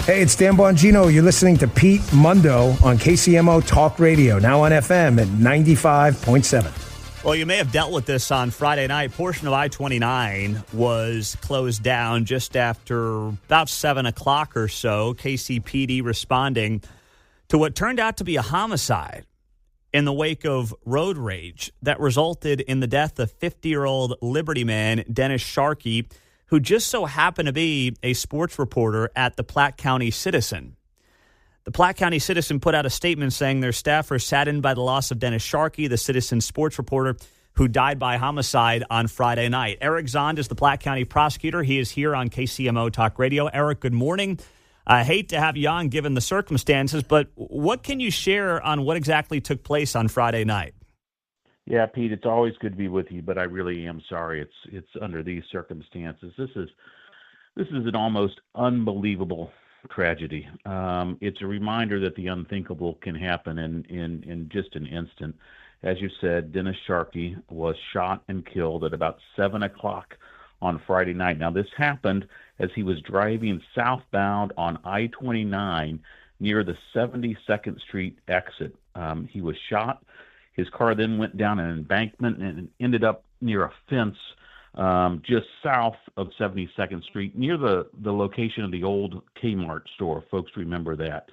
Hey, it's Dan Bongino. You're listening to Pete Mundo on KCMO Talk Radio, now on FM at 95.7. Well, you may have dealt with this on Friday night. Portion of I-29 was closed down just after about 7 o'clock or so. KCPD responding to what turned out to be a homicide in the wake of road rage that resulted in the death of 50-year-old Liberty man Dennis Sharkey, who just so happened to be a sports reporter at the Platte County Citizen. The Platte County Citizen put out a statement saying their staff are saddened by the loss of Dennis Sharkey, the Citizen sports reporter who died by homicide on Friday night. Eric Zahnd is the Platte County prosecutor. He is here on KCMO Talk Radio. Eric, good morning. I hate to have you on given the circumstances, but what can you share on what exactly took place on Friday night? Yeah, Pete, it's always good to be with you, but I really am sorry. It's under these circumstances. This is an almost unbelievable tragedy. It's a reminder that the unthinkable can happen in just an instant. As you said, Dennis Sharkey was shot and killed at about 7 o'clock on Friday night. Now, this happened as he was driving southbound on I-29 near the 72nd Street exit. He was shot. His car then went down an embankment and ended up near a fence just south of 72nd Street, near the location of the old Kmart store. Folks remember that.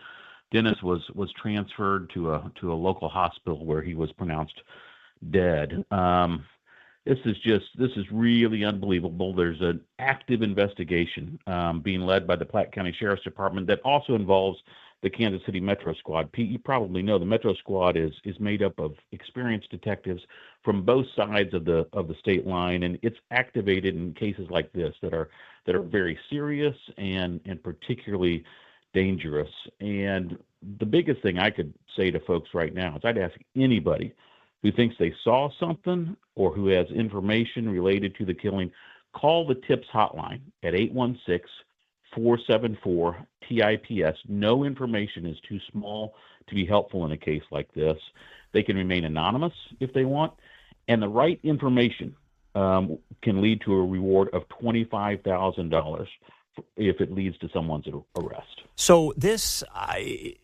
Dennis was transferred to a local hospital where he was pronounced dead. This is really unbelievable. There's an active investigation being led by the Platte County Sheriff's Department that also involves the Kansas City Metro Squad. Pete, you probably know the Metro Squad is made up of experienced detectives from both sides of the state line, and it's activated in cases like this that are very serious and particularly dangerous. And the biggest thing I could say to folks right now is I'd ask anybody who thinks they saw something or who has information related to the killing, call the TIPS hotline at 816-474-TIPS. No information is too small to be helpful in a case like this. They can remain anonymous if they want, and the right information can lead to a reward of $25,000 if it leads to someone's arrest. So this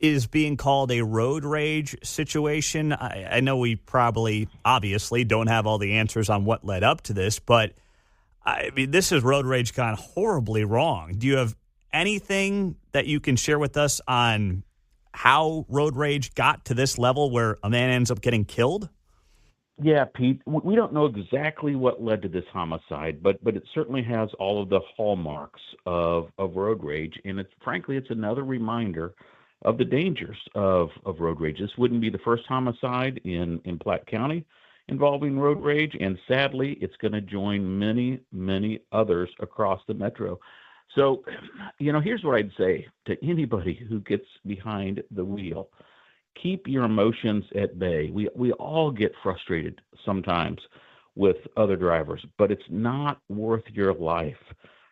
is being called a road rage situation. I know we probably, obviously, don't have all the answers on what led up to this, but I mean, this is road rage gone horribly wrong. Do you have anything that you can share with us on how road rage got to this level where a man ends up getting killed? Yeah, Pete, we don't know exactly what led to this homicide, but it certainly has all of the hallmarks of road rage, and it's another reminder of the dangers of road rage. This wouldn't be the first homicide in Platte County involving road rage, and sadly, it's going to join many, many others across the metro. So, here's what I'd say to anybody who gets behind the wheel. Keep your emotions at bay. We all get frustrated sometimes with other drivers, but it's not worth your life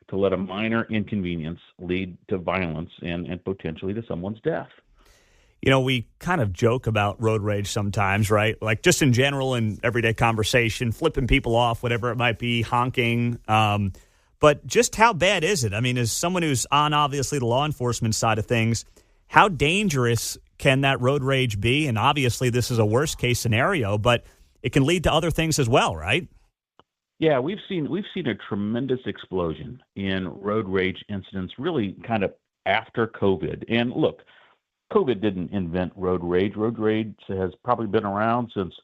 to let a minor inconvenience lead to violence and potentially to someone's death. We kind of joke about road rage sometimes, right? Like just in general in everyday conversation, flipping people off, whatever it might be, honking. But just how bad is it? I mean, as someone who's on, obviously, the law enforcement side of things, how dangerous can that road rage be? And obviously, this is a worst case scenario, but it can lead to other things as well, right? Yeah, we've seen a tremendous explosion in road rage incidents, really kind of after COVID. And look, COVID didn't invent road rage. Road rage has probably been around since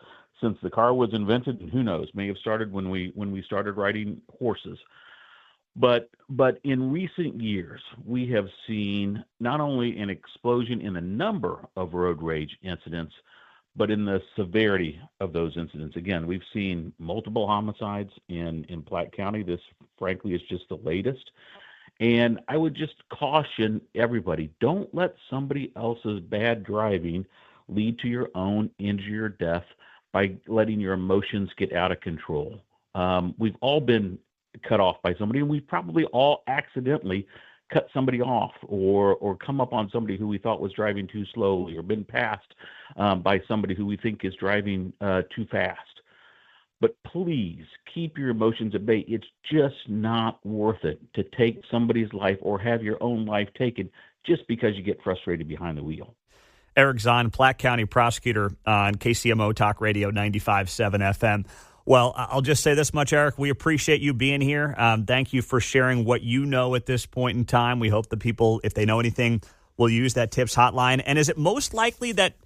the car was invented, and who knows, may have started when we started riding horses. But in recent years, we have seen not only an explosion in the number of road rage incidents, but in the severity of those incidents. Again, we've seen multiple homicides in Platte County. This, frankly, is just the latest. And I would just caution everybody, don't let somebody else's bad driving lead to your own injury or death by letting your emotions get out of control. We've all been cut off by somebody, and we've probably all accidentally cut somebody off or come up on somebody who we thought was driving too slowly or been passed by somebody who we think is driving too fast. But please keep your emotions at bay. It's just not worth it to take somebody's life or have your own life taken just because you get frustrated behind the wheel. Eric Zahnd, Platte County Prosecutor on KCMO Talk Radio 95.7 FM. Well, I'll just say this much, Eric. We appreciate you being here. Thank you for sharing what you know at this point in time. We hope the people, if they know anything, will use that TIPS hotline. And is it most likely that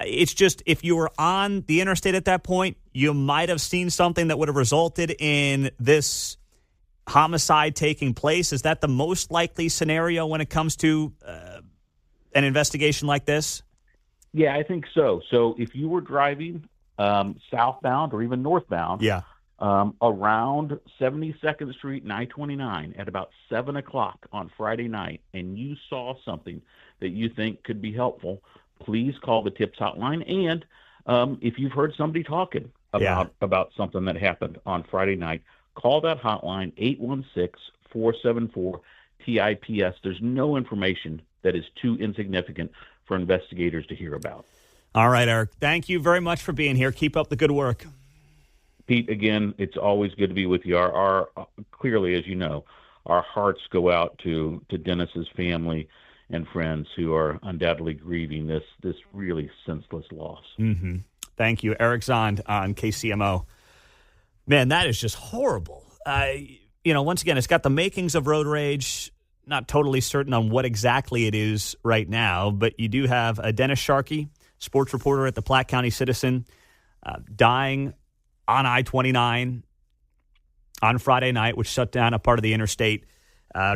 it's just if you were on the interstate at that point, you might have seen something that would have resulted in this homicide taking place? Is that the most likely scenario when it comes to an investigation like this? Yeah, I think so. So if you were driving southbound or even northbound around 72nd Street and I-29 at about 7 o'clock on Friday night, and you saw something that you think could be helpful, please call the TIPS hotline. And if you've heard somebody talking about something that happened on Friday night, call that hotline, 816-474-TIPS. There's no information that is too insignificant for investigators to hear about. All right, Eric. Thank you very much for being here. Keep up the good work. Pete, again, it's always good to be with you. Our clearly, as you know, our hearts go out to Dennis's family and friends who are undoubtedly grieving this really senseless loss. Mm-hmm. Thank you, Eric Zahnd on KCMO. Man, that is just horrible. Once again, it's got the makings of road rage. Not totally certain on what exactly it is right now, but you do have a Dennis Sharkey, sports reporter at the Platte County Citizen, dying on I-29 on Friday night, which shut down a part of the interstate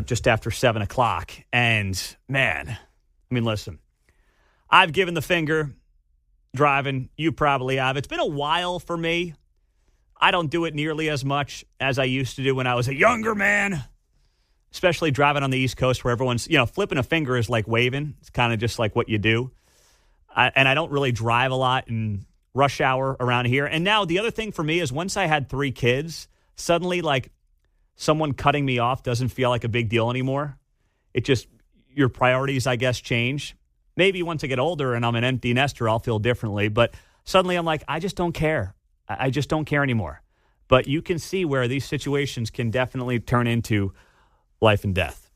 just after 7 o'clock. And, man, I mean, listen, I've given the finger driving. You probably have. It's been a while for me. I don't do it nearly as much as I used to do when I was a younger man, especially driving on the East Coast where everyone's, flipping a finger is like waving. It's kind of just like what you do. And I don't really drive a lot in rush hour around here. And now the other thing for me is once I had 3 kids, suddenly like someone cutting me off doesn't feel like a big deal anymore. It just, your priorities, I guess, change. Maybe once I get older and I'm an empty nester, I'll feel differently. But suddenly I'm like, I just don't care. I just don't care anymore. But you can see where these situations can definitely turn into life and death.